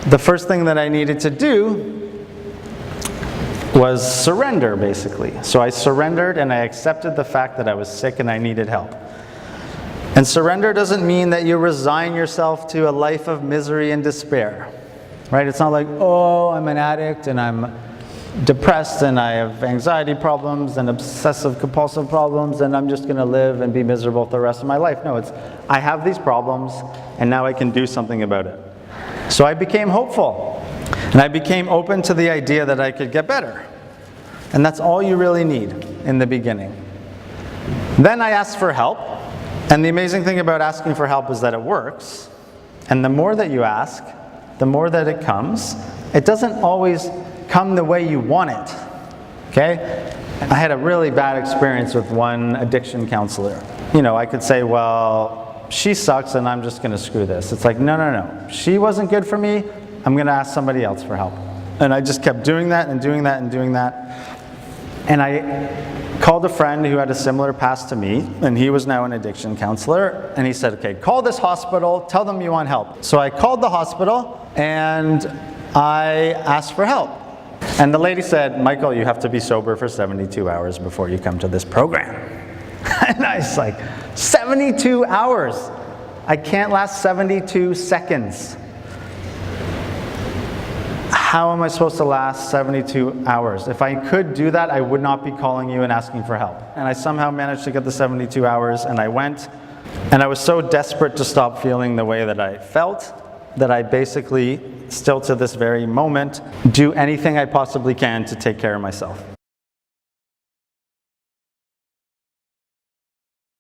the first thing that I needed to do was surrender, basically. So I surrendered and I accepted the fact that I was sick and I needed help. And surrender doesn't mean that you resign yourself to a life of misery and despair, right? It's not like, oh, I'm an addict and I'm depressed and I have anxiety problems and obsessive compulsive problems and I'm just going to live and be miserable for the rest of my life. No, it's, I have these problems and now I can do something about it. So I became hopeful and I became open to the idea that I could get better. And that's all you really need in the beginning. Then I asked for help. And the amazing thing about asking for help is that it works. And the more that you ask, the more that it comes. It doesn't always come the way you want it. Okay? I had a really bad experience with one addiction counselor. You know, I could say, well, she sucks and I'm just going to screw this. It's like, no, no, no. She wasn't good for me. I'm going to ask somebody else for help. And I just kept doing that and doing that and doing that. And I called a friend who had a similar past to me, and he was now an addiction counselor, and he said, okay, call this hospital, tell them you want help. So I called the hospital, and I asked for help. And the lady said, Michael, you have to be sober for 72 hours before you come to this program. And I was like, 72 hours? I can't last 72 seconds. How am I supposed to last 72 hours? If I could do that, I would not be calling you and asking for help. And I somehow managed to get the 72 hours, and I went, and I was so desperate to stop feeling the way that I felt that I basically, still to this very moment, do anything I possibly can to take care of myself.